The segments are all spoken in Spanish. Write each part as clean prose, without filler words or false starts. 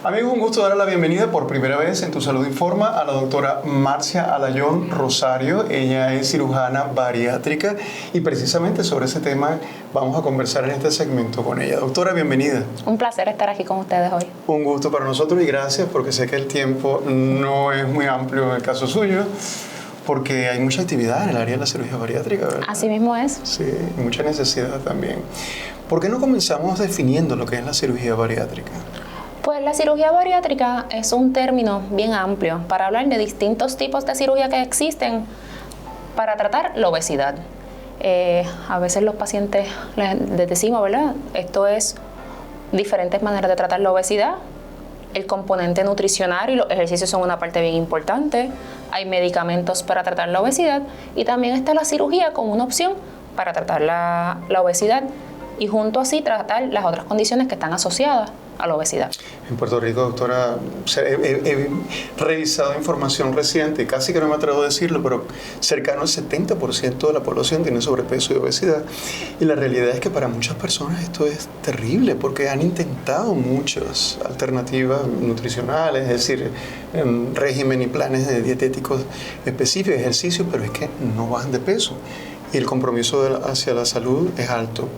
Amigos, un gusto dar la bienvenida por primera vez en Tu Salud Informa a la doctora Marcia Alayón Rosario. Ella es cirujana bariátrica y precisamente sobre ese tema vamos a conversar en este segmento con ella. Doctora, bienvenida. Un placer estar aquí con ustedes hoy. Un gusto para nosotros y gracias porque sé que el tiempo no es muy amplio en el caso suyo, porque hay mucha actividad en el área de la cirugía bariátrica, ¿verdad? Así mismo es. Sí, mucha necesidad también. ¿Por qué no comenzamos definiendo lo que es la cirugía bariátrica? Pues la cirugía bariátrica es un término bien amplio para hablar de distintos tipos de cirugía que existen para tratar la obesidad. A veces los pacientes les decimos, ¿verdad? Esto es diferentes maneras de tratar la obesidad. El componente nutricional y los ejercicios son una parte bien importante. Hay medicamentos para tratar la obesidad y también está la cirugía como una opción para tratar la obesidad y junto así tratar las otras condiciones que están asociadas a la obesidad. En Puerto Rico, doctora, he revisado información reciente, casi que no me atrevo a decirlo, pero cercano al 70% de la población tiene sobrepeso y obesidad. Y la realidad es que para muchas personas esto es terrible porque han intentado muchas alternativas nutricionales, es decir, régimen y planes dietéticos específicos, ejercicios, pero es que no bajan de peso. Y el compromiso hacia la salud es alto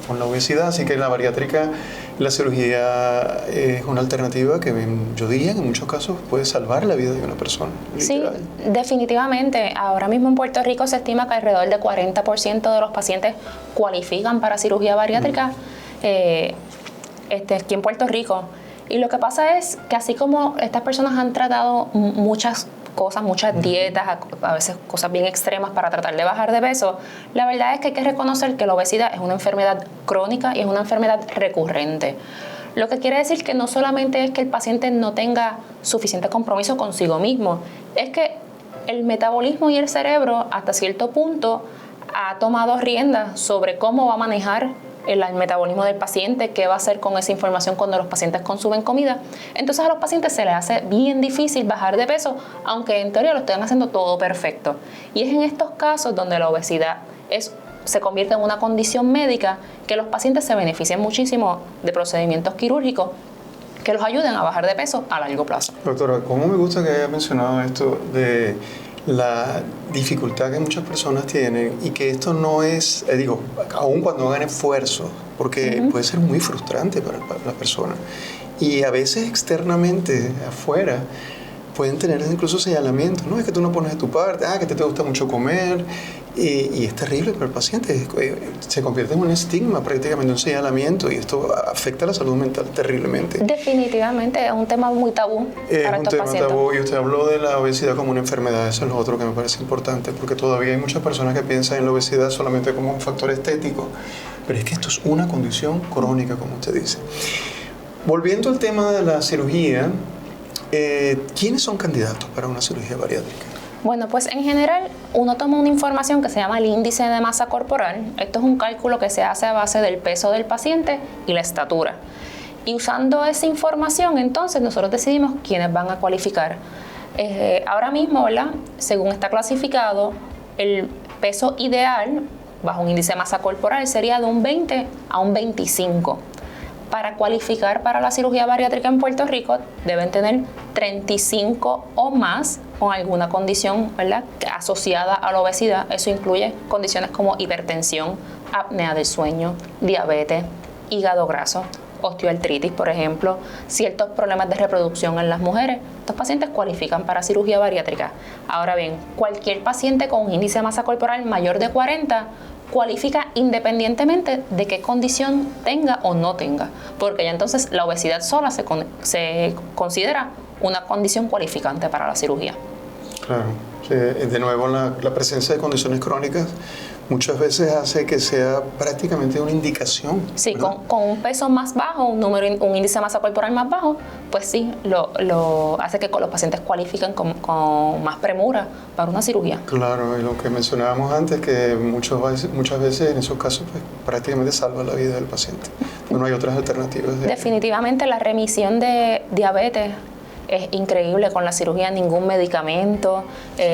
con la obesidad, así que la bariátrica, la cirugía es una alternativa que yo diría que en muchos casos puede salvar la vida de una persona. Literal. Sí, definitivamente. Ahora mismo en Puerto Rico se estima que alrededor del 40% de los pacientes cualifican para cirugía bariátrica aquí en Puerto Rico. Y lo que pasa es que así como estas personas han tratado muchas cosas, muchas dietas, a veces cosas bien extremas para tratar de bajar de peso, la verdad es que hay que reconocer que la obesidad es una enfermedad crónica y es una enfermedad recurrente. Lo que quiere decir que no solamente es que el paciente no tenga suficiente compromiso consigo mismo, es que el metabolismo y el cerebro hasta cierto punto ha tomado rienda sobre cómo va a manejar el metabolismo del paciente, qué va a hacer con esa información cuando los pacientes consumen comida. Entonces a los pacientes se les hace bien difícil bajar de peso, aunque en teoría lo estén haciendo todo perfecto. Y es en estos casos donde la obesidad se convierte en una condición médica que los pacientes se benefician muchísimo de procedimientos quirúrgicos que los ayuden a bajar de peso a largo plazo. Doctora, ¿cómo me gusta que haya mencionado esto de la dificultad que muchas personas tienen y que esto no es, aun cuando hagan esfuerzo, porque puede ser muy frustrante para la persona. Y a veces externamente, afuera, pueden tener incluso señalamientos, ¿no? Es que tú no pones de tu parte, que te gusta mucho comer, y es terrible para el paciente, se convierte en un estigma, prácticamente un señalamiento, y esto afecta a la salud mental terriblemente. Definitivamente, es un tema muy tabú para estos pacientes. Es un tema tabú, y usted habló de la obesidad como una enfermedad, eso es lo otro que me parece importante, porque todavía hay muchas personas que piensan en la obesidad solamente como un factor estético, pero es que esto es una condición crónica, como usted dice. Volviendo al tema de la cirugía, ¿quiénes son candidatos para una cirugía bariátrica? Bueno, pues en general uno toma una información que se llama el índice de masa corporal. Esto es un cálculo que se hace a base del peso del paciente y la estatura. Y usando esa información, entonces nosotros decidimos quiénes van a cualificar. Ahora mismo, ¿verdad? Según está clasificado, el peso ideal bajo un índice de masa corporal sería de un 20 a un 25. Para cualificar para la cirugía bariátrica en Puerto Rico deben tener 35 o más con alguna condición, ¿verdad?, asociada a la obesidad. Eso incluye condiciones como hipertensión, apnea del sueño, diabetes, hígado graso, osteoartritis, por ejemplo, ciertos problemas de reproducción en las mujeres. Estos pacientes cualifican para cirugía bariátrica. Ahora bien, cualquier paciente con un índice de masa corporal mayor de 40 cualifica independientemente de qué condición tenga o no tenga, porque ya entonces la obesidad sola se considera una condición cualificante para la cirugía. Claro, de nuevo la presencia de condiciones crónicas muchas veces hace que sea prácticamente una indicación. Sí, con un peso más bajo, un índice de masa corporal más bajo, pues sí, lo hace que los pacientes cualifiquen con más premura para una cirugía. Claro, y lo que mencionábamos antes, que muchas veces en esos casos pues, prácticamente salva la vida del paciente. No hay otras alternativas. Definitivamente la remisión de diabetes es increíble con la cirugía, ningún medicamento,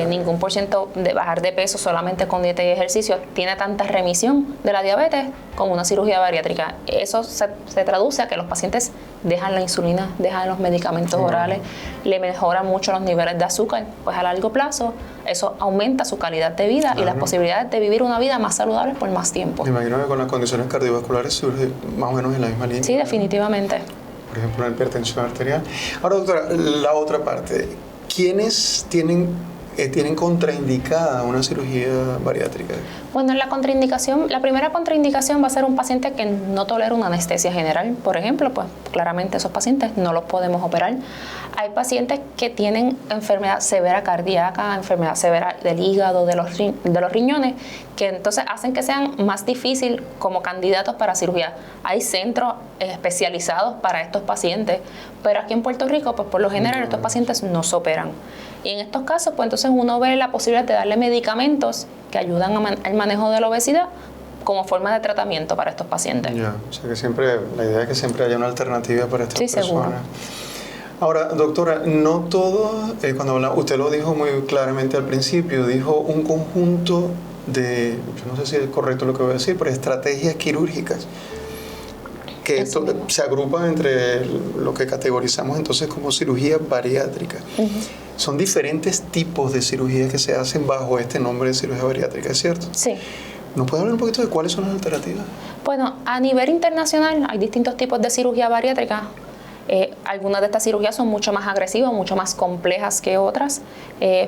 ningún porciento de bajar de peso solamente con dieta y ejercicio. Tiene tanta remisión de la diabetes como una cirugía bariátrica. Eso se traduce a que los pacientes dejan la insulina, dejan los medicamentos orales, le mejoran mucho los niveles de azúcar, pues a largo plazo eso aumenta su calidad de vida y las posibilidades de vivir una vida más saludable por más tiempo. Me imagino que con las condiciones cardiovasculares surge más o menos en la misma línea. Sí, definitivamente. Por ejemplo, la hipertensión arterial. Ahora, doctora, la otra parte. ¿Quiénes tienen contraindicada una cirugía bariátrica? Bueno, la primera contraindicación va a ser un paciente que no tolera una anestesia general, por ejemplo, pues claramente esos pacientes no los podemos operar. Hay pacientes que tienen enfermedad severa cardíaca, enfermedad severa del hígado, de los riñones, que entonces hacen que sean más difícil como candidatos para cirugía. Hay centros especializados para estos pacientes, pero aquí en Puerto Rico, pues por lo general estos pacientes no se operan. Y en estos casos, pues entonces uno ve la posibilidad de darle medicamentos que ayudan al manejo de la obesidad como forma de tratamiento para estos pacientes. Ya, o sea que la idea es que siempre haya una alternativa para estas personas. Seguro. Ahora, doctora, no todo, usted lo dijo muy claramente al principio, dijo un conjunto de, yo no sé si es correcto lo que voy a decir, pero estrategias quirúrgicas que esto se agrupan entre lo que categorizamos entonces como cirugía bariátrica. Son diferentes tipos de cirugías que se hacen bajo este nombre de cirugía bariátrica, ¿es cierto? Sí. ¿Nos puede hablar un poquito de cuáles son las alternativas? Bueno, a nivel internacional hay distintos tipos de cirugía bariátrica. Algunas de estas cirugías son mucho más agresivas, mucho más complejas que otras,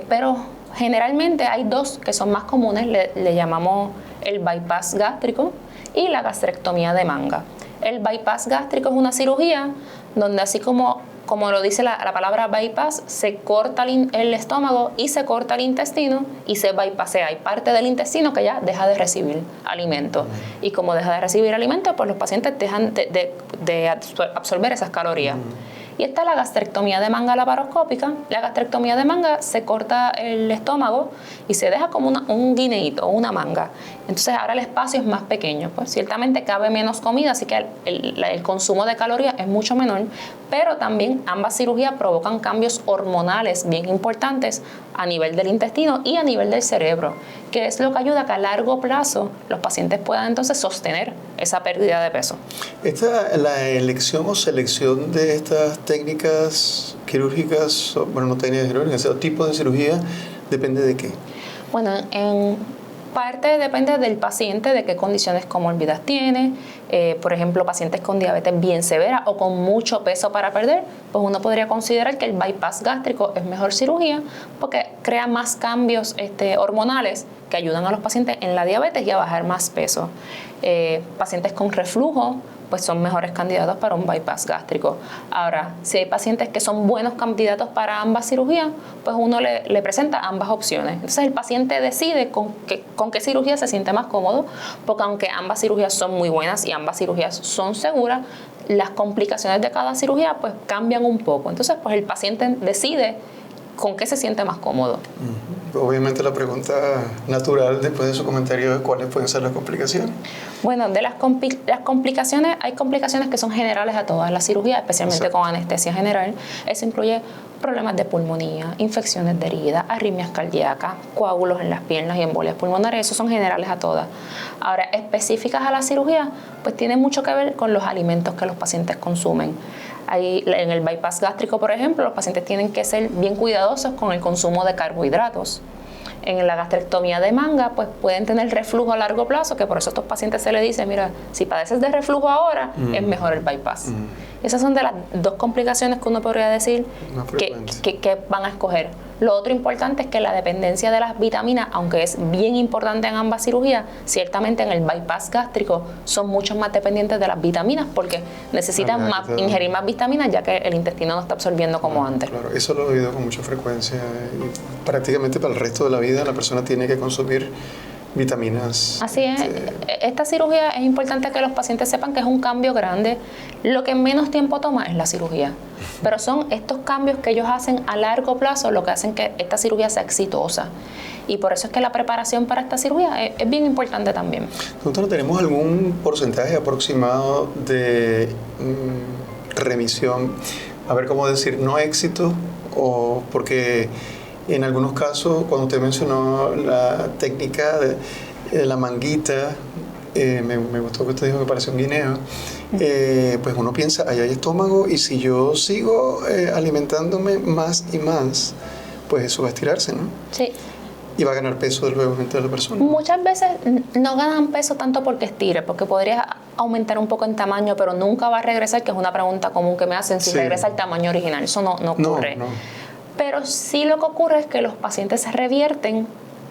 pero generalmente hay dos que son más comunes, le llamamos el bypass gástrico y la gastrectomía de manga. El bypass gástrico es una cirugía donde así como lo dice la palabra bypass, se corta el estómago y se corta el intestino y se bypassea. Hay parte del intestino que ya deja de recibir alimento. Y como deja de recibir alimento, pues los pacientes dejan de absorber esas calorías. Y esta es la gastrectomía de manga laparoscópica. La gastrectomía de manga se corta el estómago y se deja como un guineíto o una manga. Entonces ahora el espacio es más pequeño. Pues ciertamente cabe menos comida, así que el consumo de calorías es mucho menor, pero también ambas cirugías provocan cambios hormonales bien importantes a nivel del intestino y a nivel del cerebro, que es lo que ayuda a que a largo plazo los pacientes puedan entonces sostener esa pérdida de peso. La elección o selección de estas técnicas quirúrgicas, bueno, no técnicas quirúrgicas, ese tipo de cirugía, ¿depende de qué? Bueno, en parte depende del paciente, de qué condiciones comorbidas tiene. Por ejemplo, pacientes con diabetes bien severa o con mucho peso para perder, pues uno podría considerar que el bypass gástrico es mejor cirugía porque crea más cambios hormonales que ayudan a los pacientes en la diabetes y a bajar más peso. Pacientes con reflujo, pues son mejores candidatos para un bypass gástrico. Ahora, si hay pacientes que son buenos candidatos para ambas cirugías, pues uno le presenta ambas opciones. Entonces el paciente decide con qué cirugía se siente más cómodo, porque aunque ambas cirugías son muy buenas y ambas cirugías son seguras, las complicaciones de cada cirugía pues cambian un poco. Entonces pues el paciente decide con qué se siente más cómodo. Obviamente la pregunta natural después de su comentario es cuáles pueden ser las complicaciones. Bueno, de las complicaciones, hay complicaciones que son generales a todas las cirugías, especialmente con anestesia general. Eso incluye problemas de pulmonía, infecciones de herida, arritmias cardíacas, coágulos en las piernas y embolias pulmonares. Esos son generales a todas. Ahora, específicas a la cirugía, pues tienen mucho que ver con los alimentos que los pacientes consumen. En el bypass gástrico, por ejemplo, los pacientes tienen que ser bien cuidadosos con el consumo de carbohidratos. En la gastrectomía de manga, pues pueden tener reflujo a largo plazo, que por eso a estos pacientes se les dice, mira, si padeces de reflujo ahora, es mejor el bypass. Esas son de las dos complicaciones que uno podría decir que van a escoger. Lo otro importante es que la dependencia de las vitaminas, aunque es bien importante en ambas cirugías, ciertamente en el bypass gástrico son mucho más dependientes de las vitaminas porque necesitan ingerir más vitaminas ya que el intestino no está absorbiendo como antes. Claro, eso lo he oído con mucha frecuencia. Y prácticamente para el resto de la vida la persona tiene que consumir vitaminas. Así es. Esta cirugía es importante que los pacientes sepan que es un cambio grande. Lo que menos tiempo toma es la cirugía. Pero son estos cambios que ellos hacen a largo plazo lo que hacen que esta cirugía sea exitosa. Y por eso es que la preparación para esta cirugía es bien importante también. ¿Nosotros tenemos algún porcentaje aproximado de remisión a ver cómo decir, no éxito, o porque en algunos casos, cuando usted mencionó la técnica de la manguita, me gustó que usted dijo que parecía un guineo, pues uno piensa, ahí hay estómago, y si yo sigo alimentándome más y más, pues eso va a estirarse, ¿no? Sí. Y va a ganar peso luego entre la persona. Muchas veces no ganan peso tanto porque estire, porque podría aumentar un poco en tamaño, pero nunca va a regresar, que es una pregunta común que me hacen, si regresa al tamaño original. Eso no ocurre. No. Pero sí lo que ocurre es que los pacientes se revierten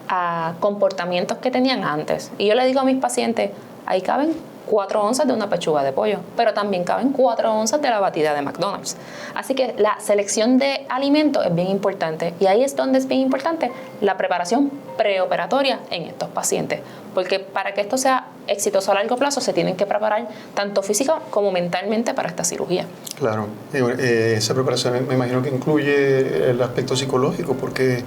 a comportamientos que tenían antes. Y yo le digo a mis pacientes, ahí caben 4 onzas de una pechuga de pollo, pero también caben 4 onzas de la batida de McDonald's. Así que la selección de alimentos es bien importante, y ahí es donde es bien importante la preparación preoperatoria en estos pacientes, porque para que esto sea exitoso a largo plazo se tienen que preparar tanto física como mentalmente para esta cirugía. Claro, esa preparación me imagino que incluye el aspecto psicológico, porque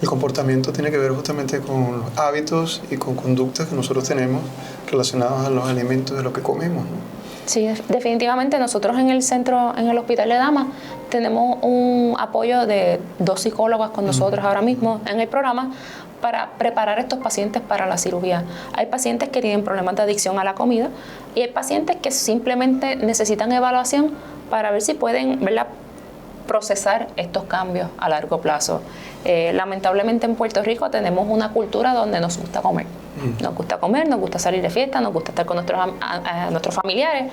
el comportamiento tiene que ver justamente con los hábitos y con conductas que nosotros tenemos relacionadas a los alimentos de lo que comemos, ¿no? Sí, definitivamente nosotros en el centro, en el Hospital de Damas, tenemos un apoyo de 2 psicólogas con nosotros ahora mismo en el programa para preparar a estos pacientes para la cirugía. Hay pacientes que tienen problemas de adicción a la comida y hay pacientes que simplemente necesitan evaluación para ver si pueden, ¿verdad?, procesar estos cambios a largo plazo. Lamentablemente en Puerto Rico tenemos una cultura donde nos gusta comer. Nos gusta comer, nos gusta salir de fiesta, nos gusta estar con nuestros familiares,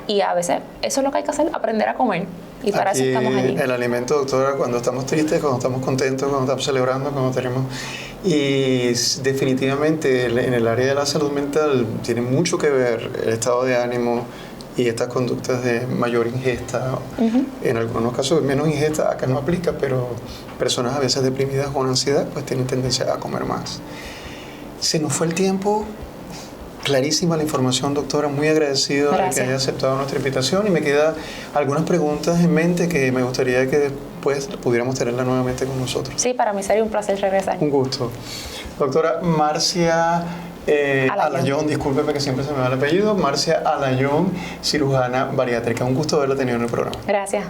y a veces eso es lo que hay que hacer, aprender a comer. Y para eso estamos allí. El alimento, doctora, cuando estamos tristes, cuando estamos contentos, cuando estamos celebrando, cuando tenemos... Y definitivamente en el área de la salud mental tiene mucho que ver el estado de ánimo y estas conductas de mayor ingesta. En algunos casos menos ingesta, acá no aplica, pero personas a veces deprimidas con ansiedad pues tienen tendencia a comer más. Se nos fue el tiempo. Clarísima la información, doctora. Muy agradecido de que haya aceptado nuestra invitación, y me quedan algunas preguntas en mente que me gustaría que después pudiéramos tenerla nuevamente con nosotros. Sí, para mí sería un placer regresar. Un gusto. Doctora Marcia Alayón, discúlpeme que siempre se me va el apellido, Marcia Alayón, cirujana bariátrica. Un gusto haberla tenido en el programa. Gracias.